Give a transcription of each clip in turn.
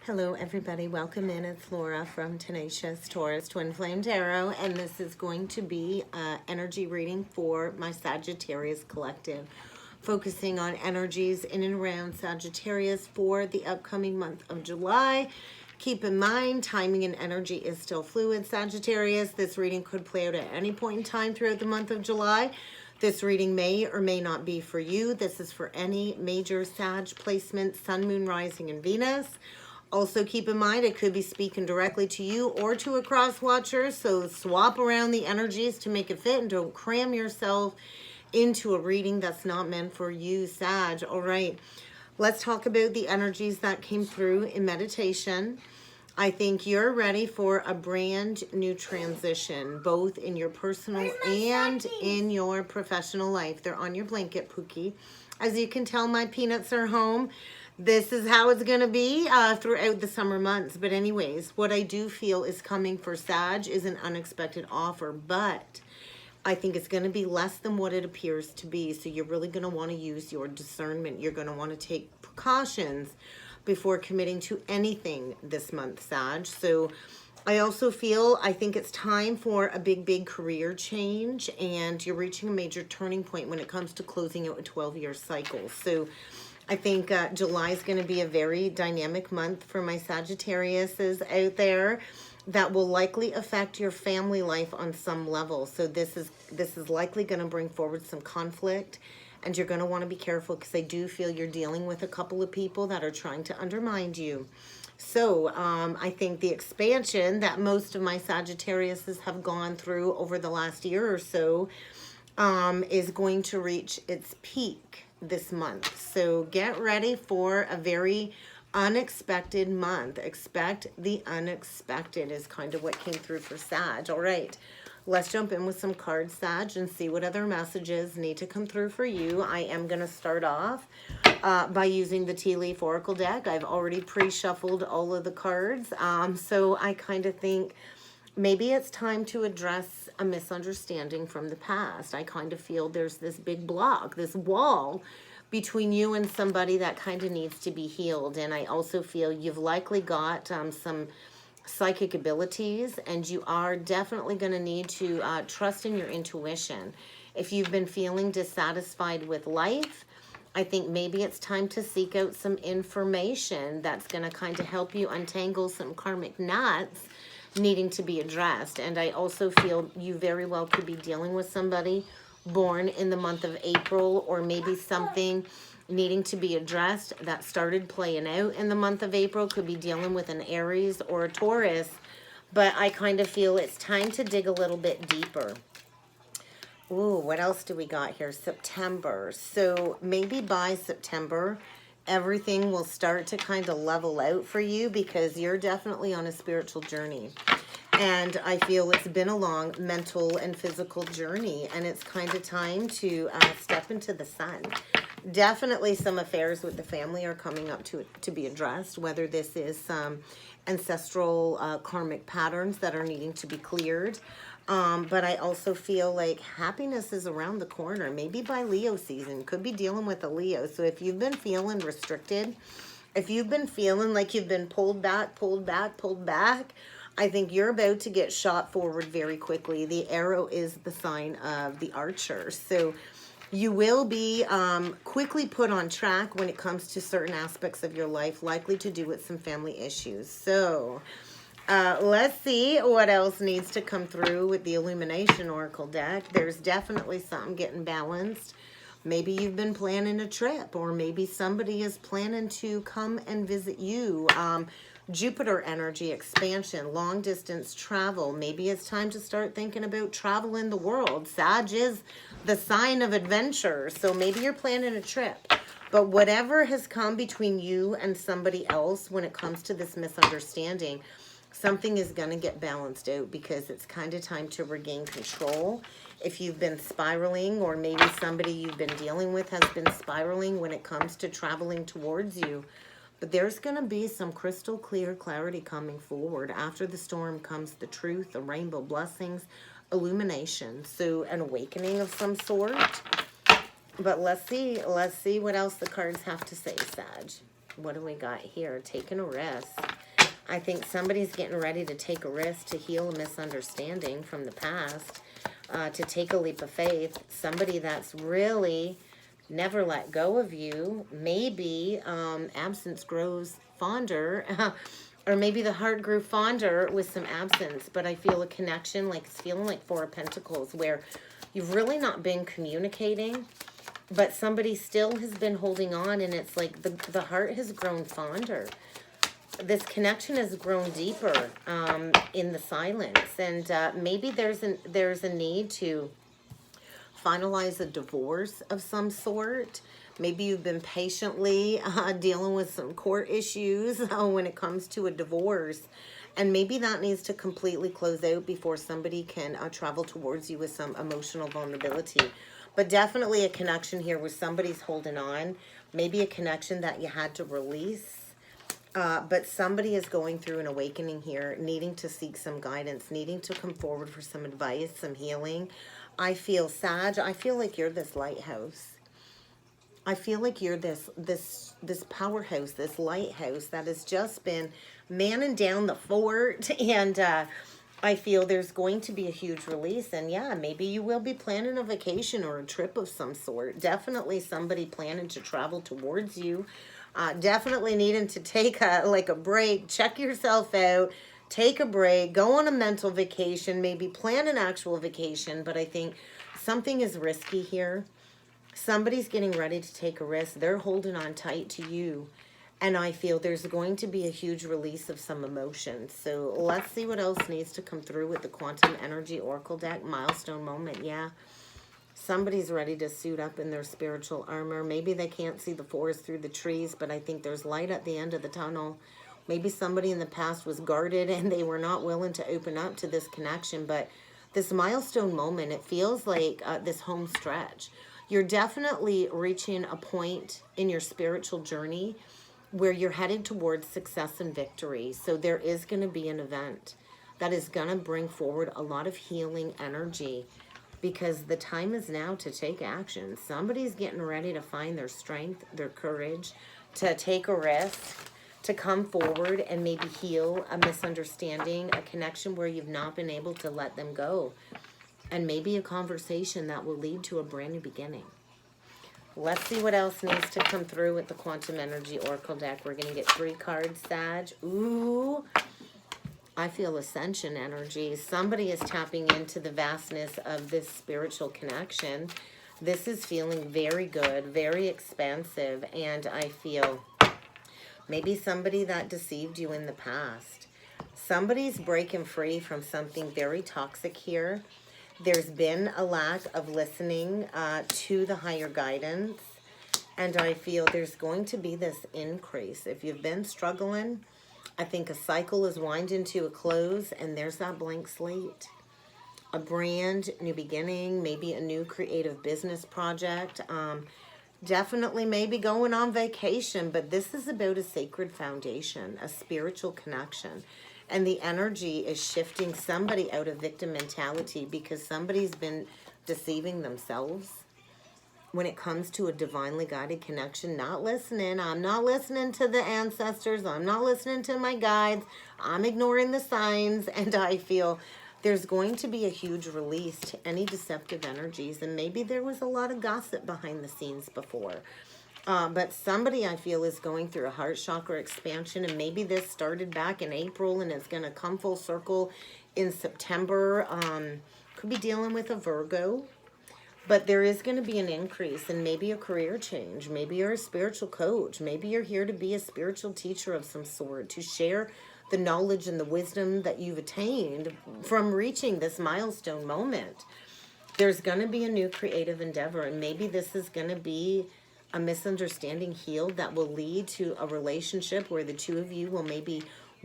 Hello everybody, welcome in. It's Laura from Tenacious Taurus Twin Flame Tarot, and this is going to be an energy reading for my Sagittarius collective, focusing on energies in and around Sagittarius for the upcoming month of July. Keep in mind, timing and energy is still fluid, Sagittarius. This reading could play out at any point in time throughout the month of July. This reading may or may not be for you. This is for any major Sag placement, Sun, Moon, Rising, and Venus. Also keep in mind, it could be speaking directly to you or to a cross watcher, so swap around the energies to make it fit and don't cram yourself into a reading that's not meant for you, Sag. All right, let's talk about the energies that came through in meditation. I think you're ready for a brand new transition, both in your personal and in your professional life. They're on your blanket, Pookie. As you can tell, my peanuts are home. This is how it's going to be throughout the summer months. But anyways, what I do feel is coming for Sag is an unexpected offer, but I think it's going to be less than what it appears to be. So you're really going to want to use your discernment. You're going to want to take precautions before committing to anything this month, Sag. So I also feel, I think it's time for a big career change, and you're reaching a major turning point when it comes to closing out a 12-year cycle. So I think July is going to be a very dynamic month for my Sagittariuses out there that will likely affect your family life on some level. So this is likely going to bring forward some conflict, and you're going to want to be careful because I do feel you're dealing with a couple of people that are trying to undermine you. So I think the expansion that most of my Sagittariuses have gone through over the last year or so is going to reach its peak this month. So get ready for a very unexpected month. Expect the unexpected is kind of what came through for Sag. All right, let's jump in with some cards, Sag, and see what other messages need to come through for you. I am going to start off by using the Tea Leaf Oracle deck. I've already pre-shuffled all of the cards. So I kind of think maybe it's time to address a misunderstanding from the past. I kind of feel there's this big block, this wall between you and somebody that kind of needs to be healed. And I also feel you've likely got some psychic abilities, and you are definitely going to need to trust in your intuition. If you've been feeling dissatisfied with life, I think maybe it's time to seek out some information that's going to kind of help you untangle some karmic knots needing to be addressed. And I also feel you very well could be dealing with somebody born in the month of April, or maybe something needing to be addressed that started playing out in the month of April. Could be dealing with an Aries or a Taurus, but I kind of feel it's time to dig a little bit deeper. Ooh, what else do we got here? September. So maybe by September, everything will start to kind of level out for you, because you're definitely on a spiritual journey. And I feel it's been a long mental and physical journey, and it's kind of time to step into the sun. Definitely some affairs with the family are coming up to be addressed, whether this is some ancestral karmic patterns that are needing to be cleared. But I also feel like happiness is around the corner, maybe by Leo season. Could be dealing with a Leo. So if you've been feeling restricted, if you've been feeling like you've been pulled back, I think you're about to get shot forward very quickly. The arrow is the sign of the archer. So you will be quickly put on track when it comes to certain aspects of your life, likely to do with some family issues. So let's see what else needs to come through with the Illumination Oracle deck. There's definitely something getting balanced. Maybe you've been planning a trip, or maybe somebody is planning to come and visit you. Jupiter energy, expansion, long distance travel. Maybe it's time to start thinking about traveling the world. Sag is the sign of adventure, so maybe you're planning a trip. But whatever has come between you and somebody else when it comes to this misunderstanding, something is going to get balanced out, because it's kind of time to regain control. If you've been spiraling, or maybe somebody you've been dealing with has been spiraling when it comes to traveling towards you, but there's going to be some crystal clear clarity coming forward. After the storm comes the truth, the rainbow blessings, illumination. So an awakening of some sort. But let's see what else the cards have to say, Sag. What do we got here? Taking a risk. I think somebody's getting ready to take a risk to heal a misunderstanding from the past, to take a leap of faith. Somebody that's really never let go of you. Maybe absence grows fonder, or maybe the heart grew fonder with some absence. But I feel a connection, like it's feeling like Four of Pentacles, where you've really not been communicating, but somebody still has been holding on, and it's like the heart has grown fonder. This connection has grown deeper in the silence, and maybe there's a need to finalize a divorce of some sort. Maybe you've been patiently dealing with some court issues when it comes to a divorce, and maybe that needs to completely close out before somebody can travel towards you with some emotional vulnerability. But definitely a connection here where somebody's holding on, maybe a connection that you had to release. But somebody is going through an awakening here, needing to seek some guidance, needing to come forward for some advice, some healing. I feel, Sag, I feel like you're this lighthouse. I feel like you're this powerhouse, this lighthouse that has just been manning down the fort. And I feel there's going to be a huge release. And yeah, maybe you will be planning a vacation or a trip of some sort. Definitely somebody planning to travel towards you. Definitely needing to take a break, check yourself out, take a break, go on a mental vacation, maybe plan an actual vacation. But I think something is risky here. Somebody's getting ready to take a risk. They're holding on tight to you. And I feel there's going to be a huge release of some emotions. So let's see what else needs to come through with the Quantum Energy Oracle deck. Milestone moment, yeah. Somebody's ready to suit up in their spiritual armor. Maybe they can't see the forest through the trees, but I think there's light at the end of the tunnel. Maybe somebody in the past was guarded and they were not willing to open up to this connection. But this milestone moment, it feels like this home stretch. You're definitely reaching a point in your spiritual journey where you're headed towards success and victory. So there is going to be an event that is going to bring forward a lot of healing energy, because the time is now to take action. Somebody's getting ready to find their strength, their courage, to take a risk, to come forward and maybe heal a misunderstanding, a connection where you've not been able to let them go, and maybe a conversation that will lead to a brand new beginning. Let's see what else needs to come through with the Quantum Energy Oracle deck. We're going to get 3 cards, Sag. Ooh, I feel ascension energy. Somebody is tapping into the vastness of this spiritual connection. This is feeling very good, very expansive, and I feel maybe somebody that deceived you in the past. Somebody's breaking free from something very toxic here. There's been a lack of listening to the higher guidance, and I feel there's going to be this increase. If you've been struggling, I think a cycle is winding to a close, and there's that blank slate. A brand new beginning, maybe a new creative business project. Definitely maybe going on vacation, but this is about a sacred foundation, a spiritual connection. And the energy is shifting somebody out of victim mentality, because somebody's been deceiving themselves when it comes to a divinely guided connection. Not listening. I'm not listening to the ancestors. I'm not listening to my guides. I'm ignoring the signs. And I feel there's going to be a huge release to any deceptive energies. And maybe there was a lot of gossip behind the scenes before. But somebody, I feel, is going through a heart chakra expansion, and maybe this started back in April and it's going to come full circle in September. Could be dealing with a Virgo, but there is going to be an increase and maybe a career change. Maybe you're a spiritual coach. Maybe you're here to be a spiritual teacher of some sort, to share the knowledge and the wisdom that you've attained from reaching this milestone moment. There's going to be a new creative endeavor, and maybe this is going to be a misunderstanding healed that will lead to a relationship where the two of you will maybe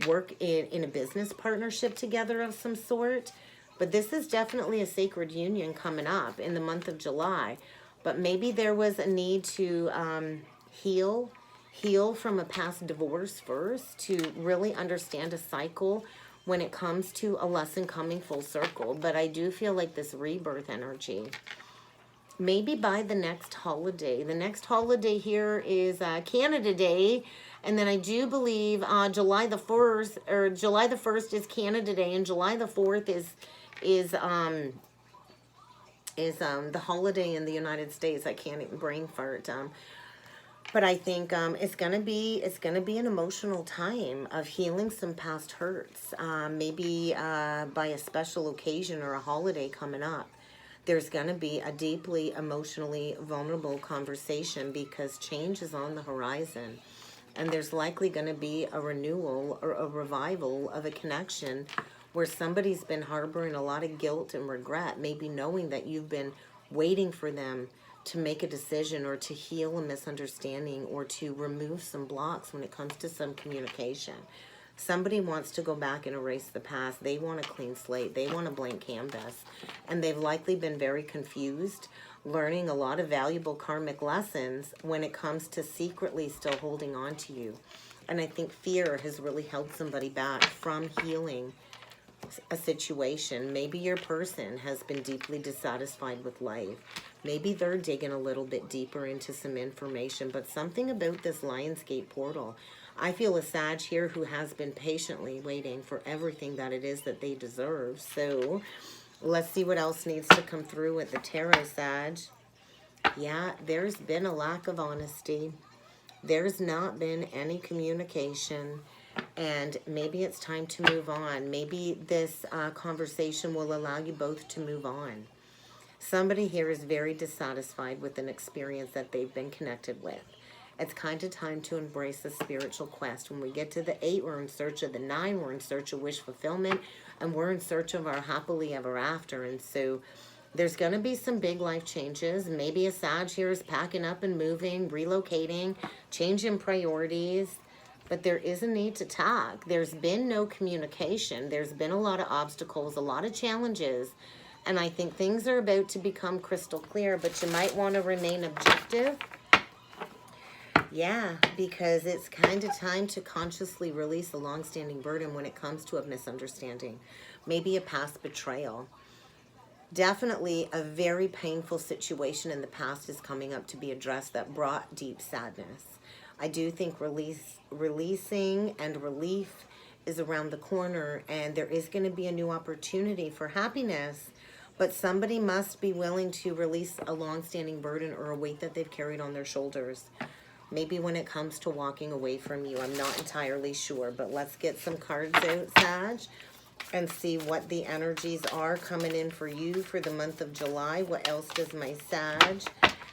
work in a business partnership together of some sort. But this is definitely a sacred union coming up in the month of July. But maybe there was a need to heal from a past divorce first, to really understand a cycle when it comes to a lesson coming full circle. But I do feel like this rebirth energy, maybe by the next holiday. The next holiday here is Canada Day, And then I do believe July the 1st is Canada Day, and July the 4th is the holiday in the United States. I can't even brain fart. But I think it's gonna be an emotional time of healing some past hurts. Maybe by a special occasion or a holiday coming up, there's gonna be a deeply emotionally vulnerable conversation because change is on the horizon. And there's likely going to be a renewal or a revival of a connection where somebody's been harboring a lot of guilt and regret, maybe knowing that you've been waiting for them to make a decision or to heal a misunderstanding or to remove some blocks when it comes to some communication. Somebody wants to go back and erase the past. They want a clean slate. They want a blank canvas. And they've likely been very confused, learning a lot of valuable karmic lessons when it comes to secretly still holding on to you. And I think fear has really held somebody back from healing a situation. Maybe your person has been deeply dissatisfied with life. Maybe they're digging a little bit deeper into some information, but something about this Lionsgate portal, I feel a Sag here who has been patiently waiting for everything that it is that they deserve. So let's see what else needs to come through with the tarot, Sag. Yeah, there's been a lack of honesty. There's not been any communication. And maybe it's time to move on. Maybe this conversation will allow you both to move on. Somebody here is very dissatisfied with an experience that they've been connected with. It's kind of time to embrace the spiritual quest. When we get to the 8, we're in search of the 9. We're in search of wish fulfillment. And we're in search of our happily ever after. And so there's going to be some big life changes. Maybe a Sag here is packing up and moving, relocating, changing priorities. But there is a need to talk. There's been no communication. There's been a lot of obstacles, a lot of challenges. And I think things are about to become crystal clear. But you might want to remain objective. Yeah, because it's kind of time to consciously release a long-standing burden when it comes to a misunderstanding. Maybe a past betrayal. Definitely a very painful situation in the past is coming up to be addressed that brought deep sadness. I do think releasing and relief is around the corner, and there is going to be a new opportunity for happiness, but somebody must be willing to release a long-standing burden or a weight that they've carried on their shoulders. Maybe when it comes to walking away from you, I'm not entirely sure, but let's get some cards out, Sag, and see what the energies are coming in for you for the month of July. What else does my Sag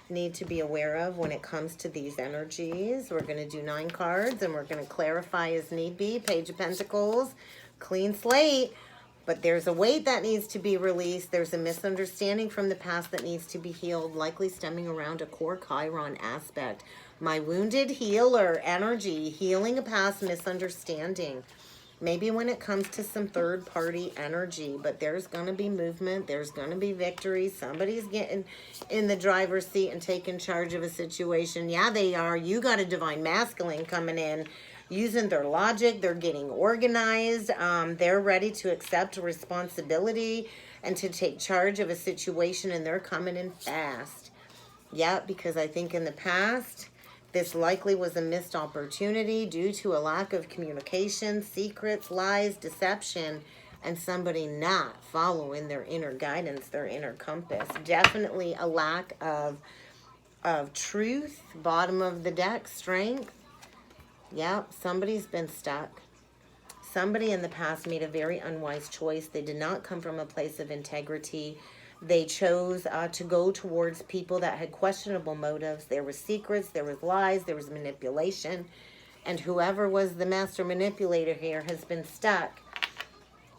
need to be aware of when it comes to these energies? We're going to do 9 cards, and we're going to clarify as need be. Page of Pentacles, clean slate. But there's a weight that needs to be released. There's a misunderstanding from the past that needs to be healed, likely stemming around a core Chiron aspect. My wounded healer energy, healing a past misunderstanding. Maybe when it comes to some third-party energy, but there's going to be movement. There's going to be victory. Somebody's getting in the driver's seat and taking charge of a situation. Yeah, they are. You got a divine masculine coming in, using their logic. They're getting organized. They're ready to accept responsibility and to take charge of a situation, and they're coming in fast. Yeah, because I think in the past, this likely was a missed opportunity due to a lack of communication, secrets, lies, deception, and somebody not following their inner guidance, their inner compass. Definitely a lack of truth. Bottom of the deck, strength. Yep, somebody's been stuck. Somebody in the past made a very unwise choice. They did not come from a place of integrity. They chose to go towards people that had questionable motives. There were secrets, there was lies, there was manipulation. And whoever was the master manipulator here has been stuck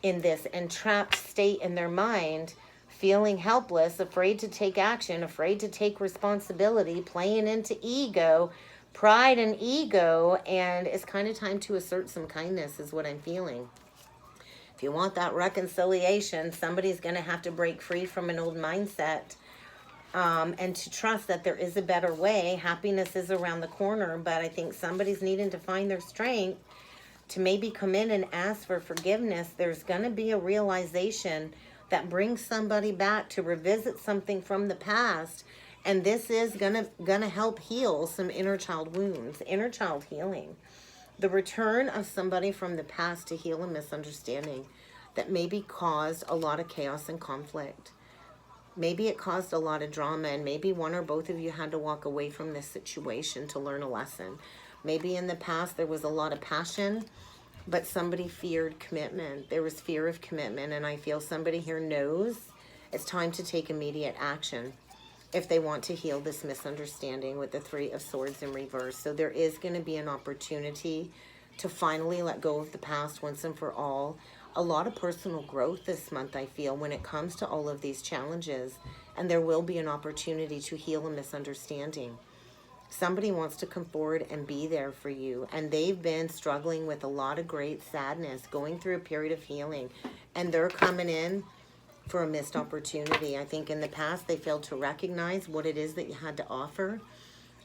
in this entrapped state in their mind, feeling helpless, afraid to take action, afraid to take responsibility, playing into ego, pride and ego. And it's kind of time to assert some kindness is what I'm feeling. If you want that reconciliation, somebody's going to have to break free from an old mindset and to trust that there is a better way. Happiness is around the corner, but I think somebody's needing to find their strength to maybe come in and ask for forgiveness. There's going to be a realization that brings somebody back to revisit something from the past, and this is gonna help heal some inner child wounds, inner child healing. The return of somebody from the past to heal a misunderstanding that maybe caused a lot of chaos and conflict. Maybe it caused a lot of drama, and maybe one or both of you had to walk away from this situation to learn a lesson. Maybe in the past there was a lot of passion, but somebody feared commitment. There was fear of commitment, and I feel somebody here knows it's time to take immediate action if they want to heal this misunderstanding with the Three of Swords in reverse. So there is going to be an opportunity to finally let go of the past once and for all. A lot of personal growth this month, I feel, when it comes to all of these challenges, and there will be an opportunity to heal a misunderstanding. Somebody wants to come forward and be there for you, and they've been struggling with a lot of great sadness, going through a period of healing, and they're coming in for a missed opportunity. I think in the past they failed to recognize what it is that you had to offer,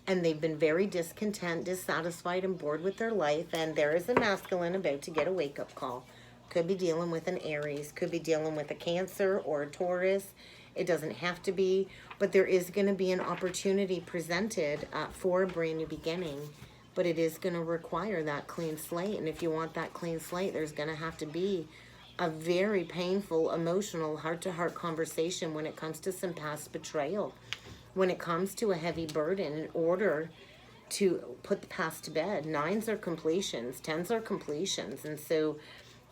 and they've been very discontent, dissatisfied, and bored with their life, and there is a masculine about to get a wake-up call. Could be dealing with an Aries, could be dealing with a Cancer or a Taurus. It doesn't have to be, but there is going to be an opportunity presented for a brand new beginning, but it is going to require that clean slate. And if you want that clean slate, there's going to have to be a very painful, emotional, heart-to-heart conversation when it comes to some past betrayal, when it comes to a heavy burden, in order to put the past to bed. 9s are completions, 10s are completions, and so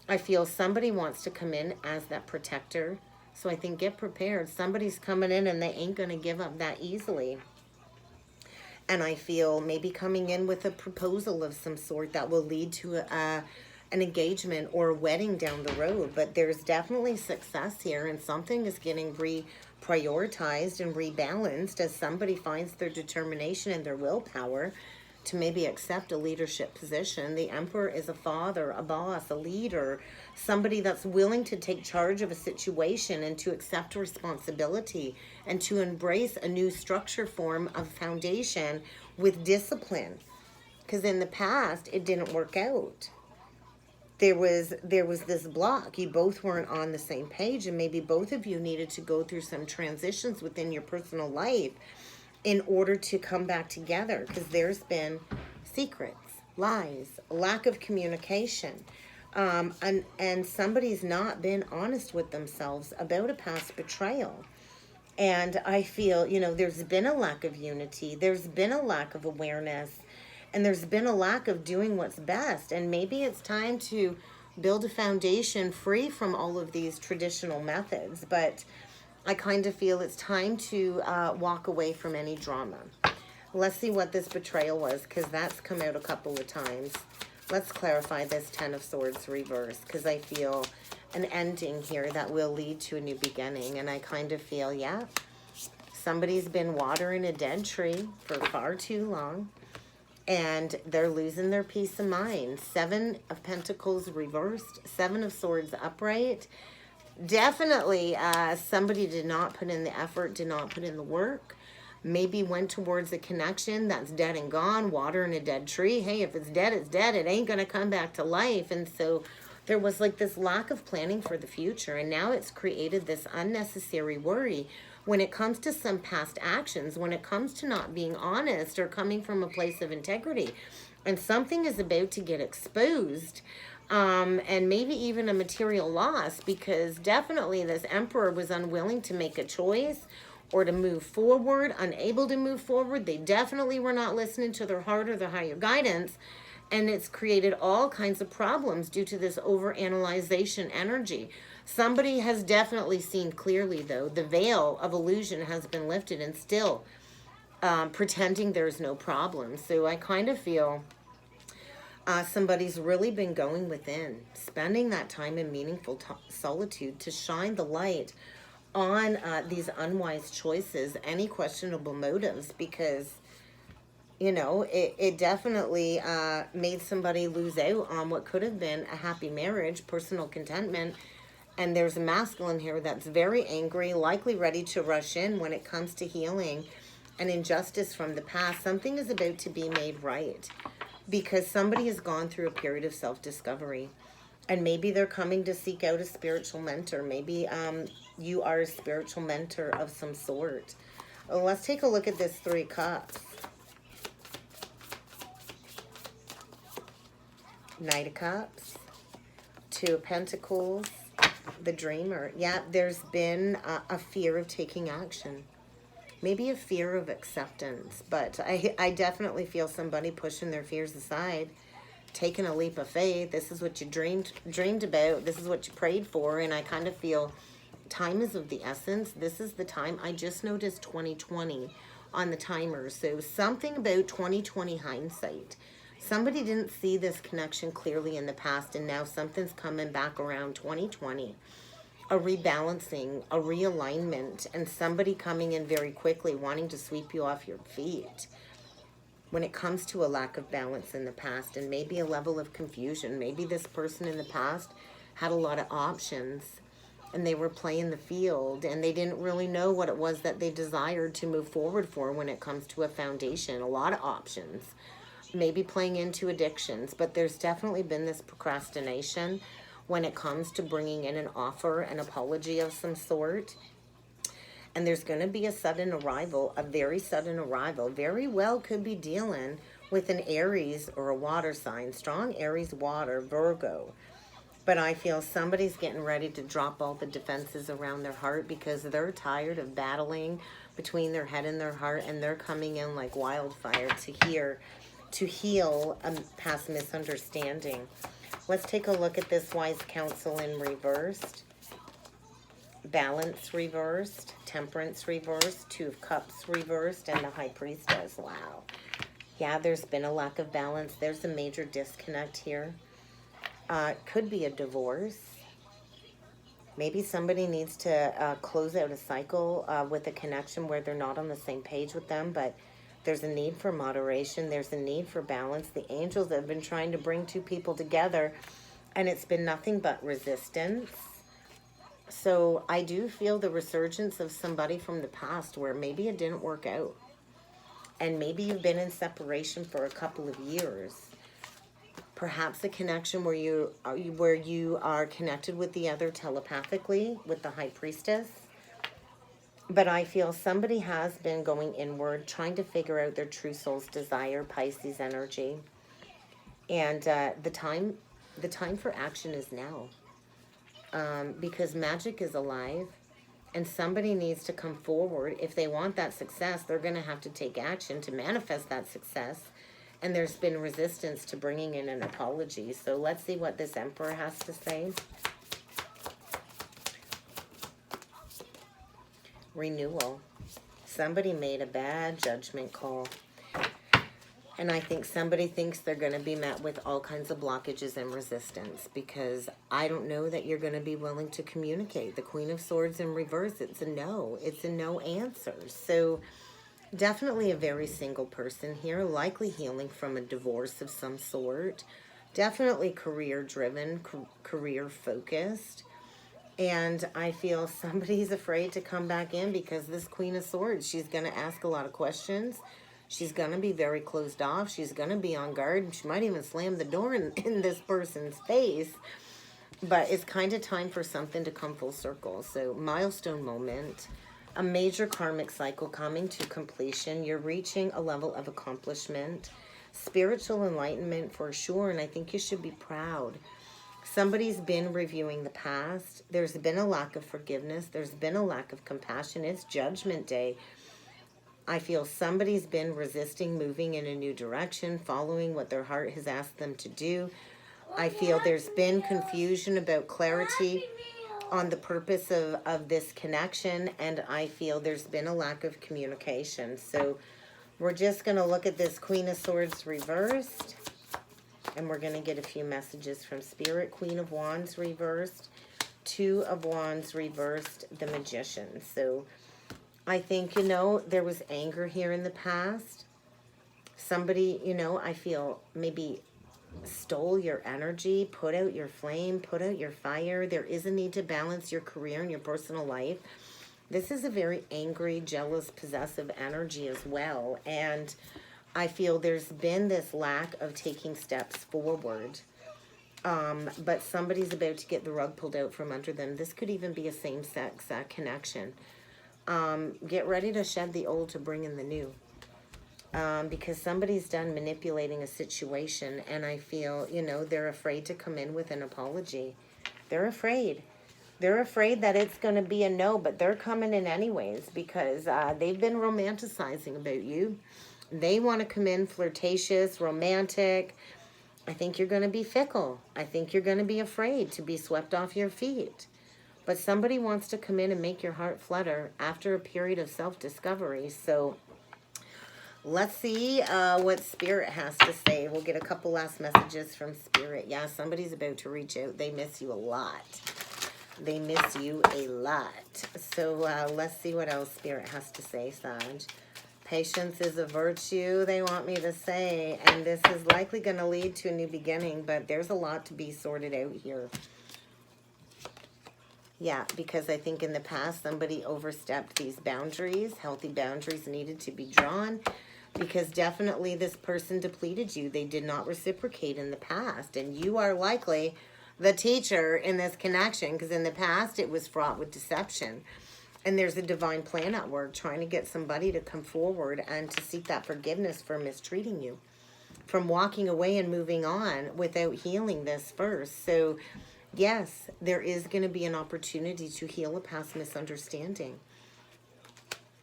I feel somebody wants to come in as that protector. So I think get prepared. Somebody's coming in and they ain't going to give up that easily. And I feel maybe coming in with a proposal of some sort that will lead to an engagement or a wedding down the road. But there's definitely success here, and something is getting reprioritized and rebalanced as somebody finds their determination and their willpower to maybe accept a leadership position. The Emperor is a father, a boss, a leader, somebody that's willing to take charge of a situation and to accept responsibility and to embrace a new structure form of foundation with discipline. Because in the past, it didn't work out. There was this block. You both weren't on the same page, and maybe both of you needed to go through some transitions within your personal life in order to come back together, because there's been secrets, lies, lack of communication, and somebody's not been honest with themselves about a past betrayal. And I feel, there's been a lack of unity, there's been a lack of awareness, and there's been a lack of doing what's best. And maybe it's time to build a foundation free from all of these traditional methods, but I kind of feel it's time to walk away from any drama. Let's see what this betrayal was, because that's come out a couple of times. Let's clarify this 10 of Swords reverse, because I feel an ending here that will lead to a new beginning. And I kind of feel, yeah, somebody's been watering a dead tree for far too long, and they're losing their peace of mind. 7 of Pentacles reversed, 7 of Swords upright. Definitely somebody did not put in the effort, did not put in the work, maybe went towards a connection that's dead and gone, water in a dead tree. Hey, if it's dead, it's dead. It ain't going to come back to life. And so there was like this lack of planning for the future, and now it's created this unnecessary worry when it comes to some past actions, when it comes to not being honest or coming from a place of integrity. And something is about to get exposed. And maybe even a material loss, because definitely this Emperor was unwilling to make a choice or to move forward, unable to move forward. They definitely were not listening to their heart or their higher guidance, and it's created all kinds of problems due to this overanalyzation energy. Somebody has definitely seen clearly, though. The veil of illusion has been lifted, and still pretending there's no problem. So I kind of feel somebody's really been going within, spending that time in meaningful solitude to shine the light on these unwise choices, any questionable motives, because, it definitely made somebody lose out on what could have been a happy marriage, personal contentment. And there's a masculine here that's very angry, likely ready to rush in when it comes to healing an injustice from the past. Something is about to be made right, because somebody has gone through a period of self-discovery, and maybe they're coming to seek out a spiritual mentor. Maybe you are a spiritual mentor of some sort. Well, let's take a look at this 3 cups. Knight of Cups, Two of Pentacles, the Dreamer. Yeah, there's been a fear of taking action. Maybe a fear of acceptance, but I definitely feel somebody pushing their fears aside, taking a leap of faith. This is what you dreamed about. This is what you prayed for, and I kind of feel time is of the essence. This is the time. I just noticed 2020 on the timer, so something about 2020 hindsight. Somebody didn't see this connection clearly in the past, and now something's coming back around 2020. A rebalancing, a realignment, and somebody coming in very quickly wanting to sweep you off your feet. When it comes to a lack of balance in the past and maybe a level of confusion, maybe this person in the past had a lot of options and they were playing the field and they didn't really know what it was that they desired to move forward for when it comes to a foundation. A lot of options, maybe playing into addictions, but there's definitely been this procrastination when it comes to bringing in an offer, an apology of some sort. And there's going to be a sudden arrival, a very sudden arrival. Very well could be dealing with an Aries or a water sign, strong Aries, water, Virgo. But I feel somebody's getting ready to drop all the defenses around their heart because they're tired of battling between their head and their heart, and they're coming in like wildfire to heal a past misunderstanding. Let's take a look at this wise counsel in reversed. Balance reversed, temperance reversed, Two of Cups reversed, and the High Priestess. Wow. Yeah, there's been a lack of balance. There's a major disconnect here. Could be a divorce. Maybe somebody needs to close out a cycle with a connection where they're not on the same page with them, but there's a need for moderation. There's a need for balance. The angels have been trying to bring two people together, and it's been nothing but resistance. So I do feel the resurgence of somebody from the past where maybe it didn't work out. And maybe you've been in separation for a couple of years. Perhaps a connection where you are connected with the other telepathically, with the High Priestess. But I feel somebody has been going inward, trying to figure out their true soul's desire, Pisces energy. And the time for action is now. Because magic is alive, and somebody needs to come forward. If they want that success, they're going to have to take action to manifest that success. And there's been resistance to bringing in an apology. So let's see what this Emperor has to say. Renewal. Somebody made a bad judgment call. And I think somebody thinks they're going to be met with all kinds of blockages and resistance, because I don't know that you're going to be willing to communicate. The Queen of Swords in reverse, it's a no. It's a no answer. So definitely a very single person here, likely healing from a divorce of some sort. Definitely career-driven, career-focused. And I feel somebody's afraid to come back in because this Queen of Swords, she's going to ask a lot of questions. She's going to be very closed off. She's going to be on guard. She might even slam the door in this person's face. But it's kind of time for something to come full circle. So milestone moment, a major karmic cycle coming to completion. You're reaching a level of accomplishment, spiritual enlightenment for sure. And I think you should be proud. Somebody's been reviewing the past. There's been a lack of forgiveness. There's been a lack of compassion. It's Judgment Day. I feel somebody's been resisting moving in a new direction, following what their heart has asked them to do. I feel there's been confusion about clarity on the purpose of this connection, and I feel there's been a lack of communication. So we're just going to look at this Queen of Swords reversed, and we're going to get a few messages from Spirit. Queen of Wands reversed, Two of Wands reversed, the Magician. So I think, there was anger here in the past. Somebody, I feel maybe stole your energy, put out your flame, put out your fire. There is a need to balance your career and your personal life. This is a very angry, jealous, possessive energy as well. And I feel there's been this lack of taking steps forward. But somebody's about to get the rug pulled out from under them. This could even be a same-sex connection. Get ready to shed the old to bring in the new. because somebody's done manipulating a situation, and I feel, you know, they're afraid to come in with an apology. They're afraid. They're afraid that it's going to be a no, but they're coming in anyways because they've been romanticizing about you. They want to come in flirtatious, romantic. I think you're going to be fickle. I think you're going to be afraid to be swept off your feet. But somebody wants to come in and make your heart flutter after a period of self-discovery. So let's see what Spirit has to say. We'll get a couple last messages from Spirit. Yeah, somebody's about to reach out. They miss you a lot. They miss you a lot. So let's see what else Spirit has to say, Sag. Patience is a virtue, they want me to say. And this is likely going to lead to a new beginning. But there's a lot to be sorted out here. Yeah, because I think in the past somebody overstepped these boundaries. Healthy boundaries needed to be drawn. Because definitely this person depleted you. They did not reciprocate in the past. And you are likely the teacher in this connection, because in the past it was fraught with deception. And there's a divine plan at work trying to get somebody to come forward and to seek that forgiveness for mistreating you, from walking away and moving on without healing this first. So yes, there is going to be an opportunity to heal a past misunderstanding.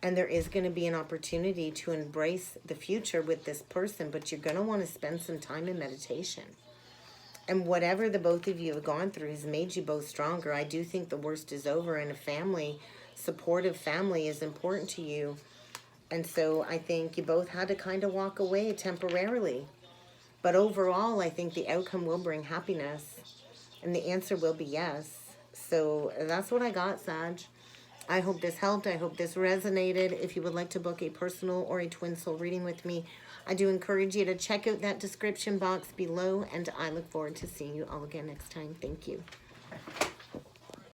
And there is going to be an opportunity to embrace the future with this person, but you're going to want to spend some time in meditation. And whatever the both of you have gone through has made you both stronger. I do think the worst is over, and a family, supportive family, is important to you. And so I think you both had to kind of walk away temporarily. But overall, I think the outcome will bring happiness. And the answer will be yes. So that's what I got, Sag. I hope this helped. I hope this resonated. If you would like to book a personal or a twin soul reading with me, I do encourage you to check out that description box below, and I look forward to seeing you all again next time. Thank you.